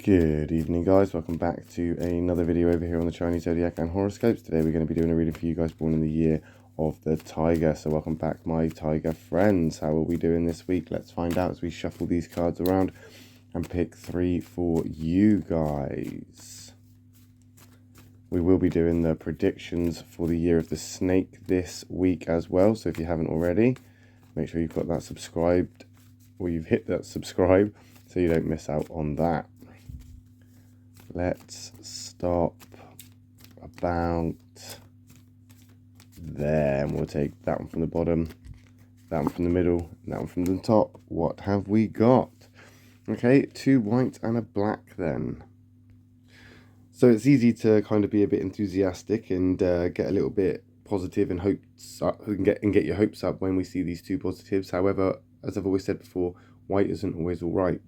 Good evening, guys. Welcome back to another video over here on the Chinese Zodiac and horoscopes. Today we're going to be doing a reading for you guys born in the year of the Tiger. So welcome back, my Tiger friends. How are we doing this week? Let's find out as we shuffle these cards around and pick three for you guys. We will be doing the predictions for the year of the snake this week as well. So if you haven't already, make sure you've got that subscribed or you've hit that subscribe so you don't miss out on that. Let's stop about there, and we'll take that one from the bottom, that one from the middle, and that one from the top. What have we got? Okay, two white and a black then. So it's easy to kind of be a bit enthusiastic and get a little bit positive and hopes up, and get your hopes up when we see these two positives. However, as I've always said before, white isn't always all right.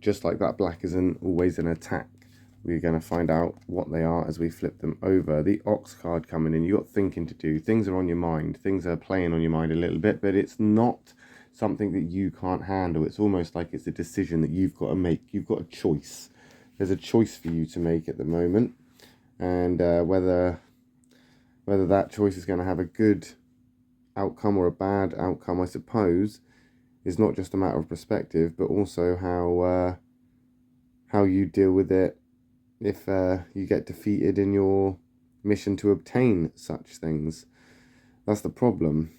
Just like that, black isn't always an attack. We're going to find out what they are as we flip them over. The Ox card coming in, you've got thinking to do. Things are on your mind. Things are playing on your mind a little bit, but it's not something that you can't handle. It's almost like it's a decision that you've got to make. You've got a choice. There's a choice for you to make at the moment. And whether that choice is going to have a good outcome or a bad outcome, I suppose, is not just a matter of perspective, but also how you deal with it if you get defeated in your mission to obtain such things. That's the problem.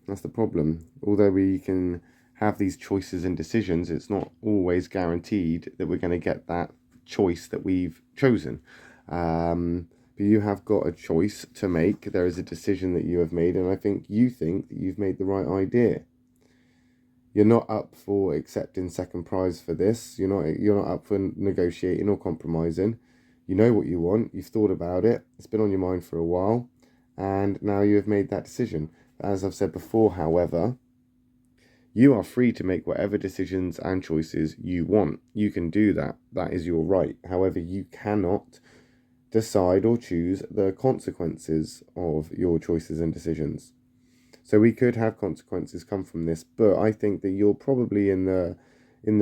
That's the problem. Although we can have these choices and decisions, it's not always guaranteed that we're going to get that choice that we've chosen. But you have got a choice to make. There is a decision that you have made, and I think that you've made the right idea. You're not up for accepting second prize for this. You're not up for negotiating or compromising. You know what you want. You've thought about it. It's been on your mind for a while, and now you have made that decision. As I've said before, however, you are free to make whatever decisions and choices you want. You can do that. That is your right. However, you cannot decide or choose the consequences of your choices and decisions. So we could have consequences come from this, but I think that you're probably in the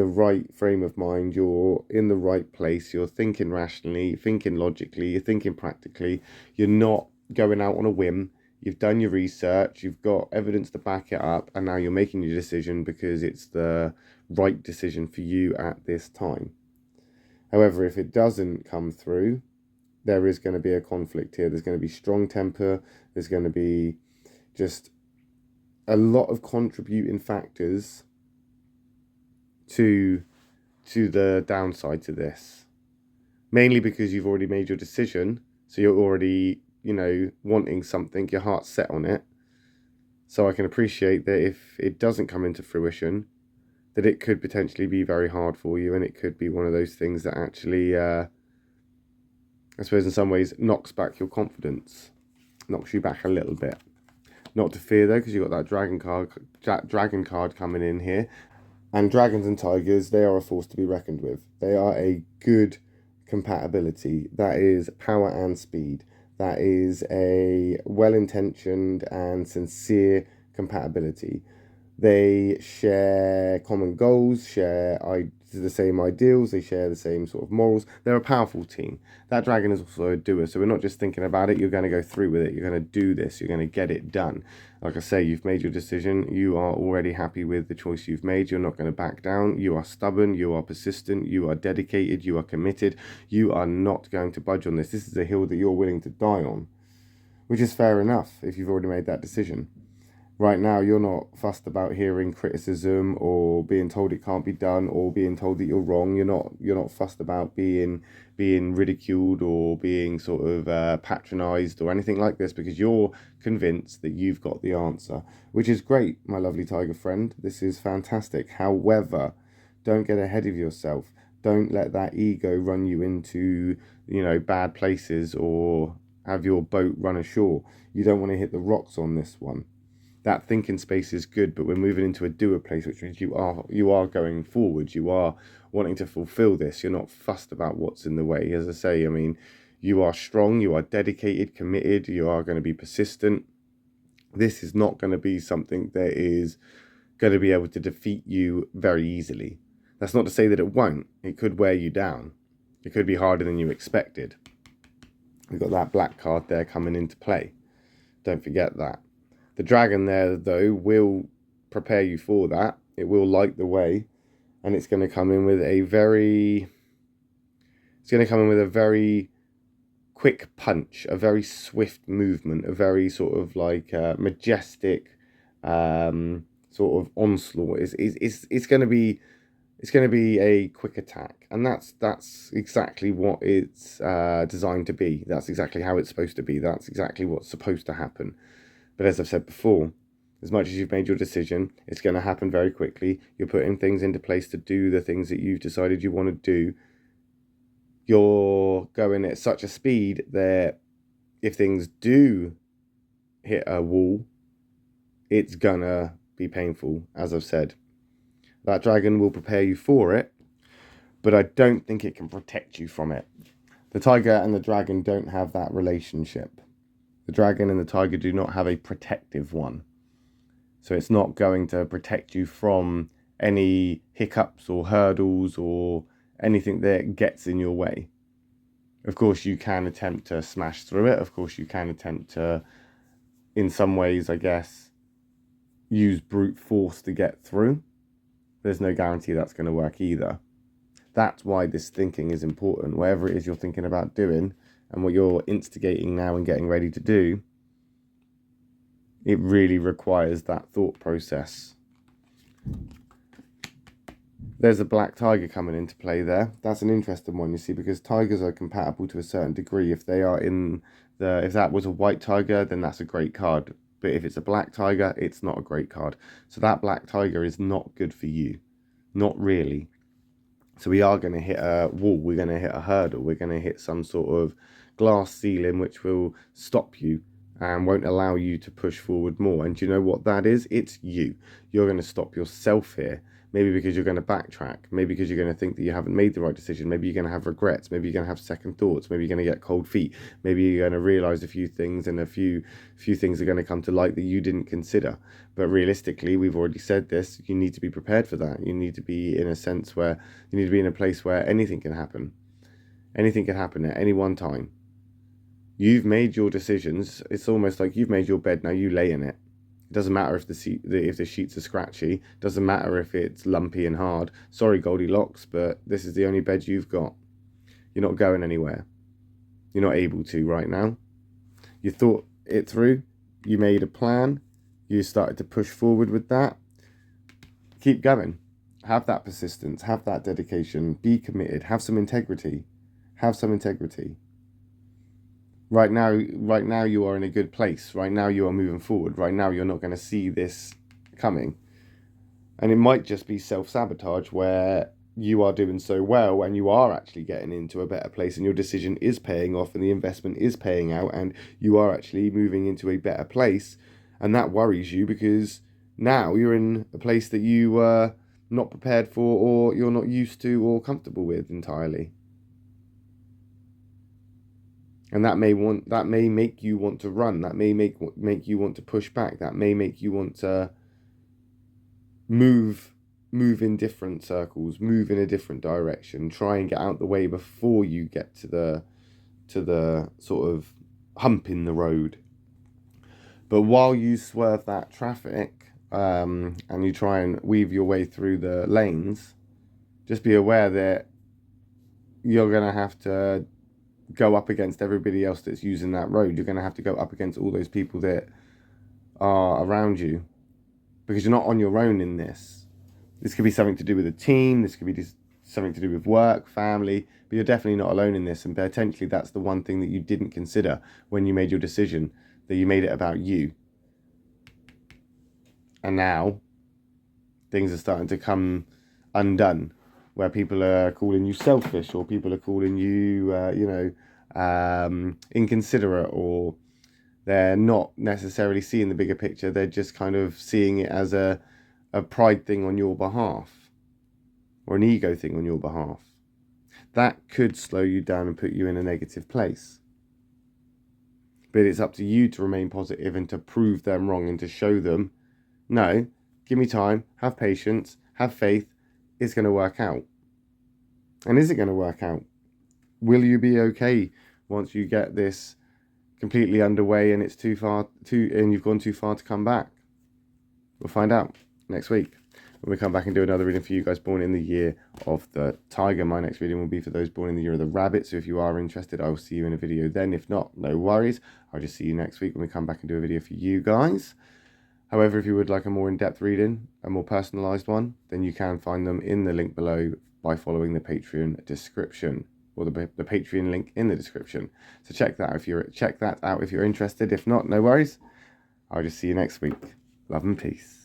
right frame of mind. You're in the right place. You're thinking rationally, thinking logically, you're thinking practically. You're not going out on a whim. You've done your research, you've got evidence to back it up, and now you're making your decision because it's the right decision for you at this time. However, if it doesn't come through, there is going to be a conflict here. There's going to be strong temper. There's going to be just a lot of contributing factors to the downside to this. Mainly because you've already made your decision, so you're already, wanting something, your heart's set on it. So I can appreciate that if it doesn't come into fruition, that it could potentially be very hard for you, and it could be one of those things that actually, I suppose in some ways, knocks back your confidence, knocks you back a little bit. Not to fear though, because you've got that dragon card coming in here. And dragons and tigers, they are a force to be reckoned with. They are a good compatibility. That is power and speed. That is a well-intentioned and sincere compatibility. They share common goals, share the same ideals, they share the same sort of morals. They're a powerful team. That dragon is also a doer, so we're not just thinking about it, you're going to go through with it, you're going to do this, you're going to get it done. Like I say, you've made your decision, you are already happy with the choice you've made, you're not going to back down, you are stubborn, you are persistent, you are dedicated, you are committed, you are not going to budge on this. This is a hill that you're willing to die on, which is fair enough if you've already made that decision. Right now, you're not fussed about hearing criticism or being told it can't be done or being told that you're wrong. You're not fussed about being ridiculed or being sort of patronized or anything like this, because you're convinced that you've got the answer, which is great, my lovely tiger friend. This is fantastic. However, don't get ahead of yourself. Don't let that ego run you into, bad places or have your boat run ashore. You don't want to hit the rocks on this one. That thinking space is good, but we're moving into a doer place, which means you are going forward. You are wanting to fulfill this. You're not fussed about what's in the way. As I say, you are strong, you are dedicated, committed, you are going to be persistent. This is not going to be something that is going to be able to defeat you very easily. That's not to say that it won't. It could wear you down. It could be harder than you expected. We've got that black card there coming into play. Don't forget that. The dragon there, though, will prepare you for that. It will light the way, and it's going to come in with a very quick punch, a very swift movement, a very sort of like majestic sort of onslaught. It's going to be a quick attack, and that's exactly what it's designed to be. That's exactly how it's supposed to be. That's exactly what's supposed to happen. But as I've said before, as much as you've made your decision, it's going to happen very quickly. You're putting things into place to do the things that you've decided you want to do. You're going at such a speed that if things do hit a wall, it's gonna be painful, as I've said. That dragon will prepare you for it, but I don't think it can protect you from it. The tiger and the dragon don't have that relationship. The dragon and the tiger do not have a protective one. So it's not going to protect you from any hiccups or hurdles or anything that gets in your way. Of course, you can attempt to smash through it. Of course, you can attempt to, in some ways, I guess, use brute force to get through. There's no guarantee that's going to work either. That's why this thinking is important. Whatever it is you're thinking about doing and what you're instigating now and getting ready to do, it really requires that thought process. There's a black tiger coming into play there. That's an interesting one, you see, because tigers are compatible to a certain degree. If that was a white tiger, then that's a great card. But if it's a black tiger, it's not a great card. So that black tiger is not good for you. Not really. So we are going to hit a wall. We're going to hit a hurdle. We're going to hit some sort of glass ceiling which will stop you and won't allow you to push forward more. And do you know what that is? It's you. You're going to stop yourself here. Maybe because you're going to backtrack. Maybe because you're going to think that you haven't made the right decision. Maybe you're going to have regrets. Maybe you're going to have second thoughts. Maybe you're going to get cold feet. Maybe you're going to realize a few things, and a few things are going to come to light that you didn't consider. But realistically, we've already said this, you need to be prepared for that. You need to be in a sense where you need to be in a place where anything can happen. Anything can happen at any one time. You've made your decisions. It's almost like you've made your bed, now you lay in it. It doesn't matter if the sheets are scratchy. It doesn't matter if it's lumpy and hard. Sorry, Goldilocks, but this is the only bed you've got. You're not going anywhere. You're not able to right now. You thought it through. You made a plan. You started to push forward with that. Keep going. Have that persistence. Have that dedication. Be committed. Have some integrity. Have some integrity. Right now you are in a good place. Right now you are moving forward. Right now you're not going to see this coming. And it might just be self-sabotage where you are doing so well and you are actually getting into a better place and your decision is paying off and the investment is paying out and you are actually moving into a better place. And that worries you because now you're in a place that you were not prepared for or you're not used to or comfortable with entirely. And that may make you want to run. That may make you want to push back. That may make you want to move in different circles, move in a different direction, try and get out the way before you get to the sort of hump in the road. But while you swerve that traffic and you try and weave your way through the lanes, just be aware that you're going to have to go up against everybody else that's using that road. You're going to have to go up against all those people that are around you because you're not on your own in this. This could be something to do with a team. This could be something to do with work, family, but you're definitely not alone in this. And potentially that's the one thing that you didn't consider when you made your decision, that you made it about you. And now things are starting to come undone, where people are calling you selfish or people are calling you, inconsiderate, or they're not necessarily seeing the bigger picture. They're just kind of seeing it as a pride thing on your behalf or an ego thing on your behalf. That could slow you down and put you in a negative place. But it's up to you to remain positive and to prove them wrong and to show them, no, give me time, have patience, have faith, it's going to work out. And is it going to work out? will you be okay once you get this completely underway and it's and you've gone too far to come back? We'll find out next week when we come back and do another reading for you guys born in the year of the tiger. My next reading will be for those born in the year of the rabbit. So if you are interested, I will see you in a video then. If not, no worries. I'll just see you next week when we come back and do a video for you guys. However, if you would like a more in-depth reading, a more personalized one, then you can find them in the link below by following the Patreon description, or the Patreon link in the description. So check that out if you're interested. If not, no worries. I'll just see you next week. Love and peace.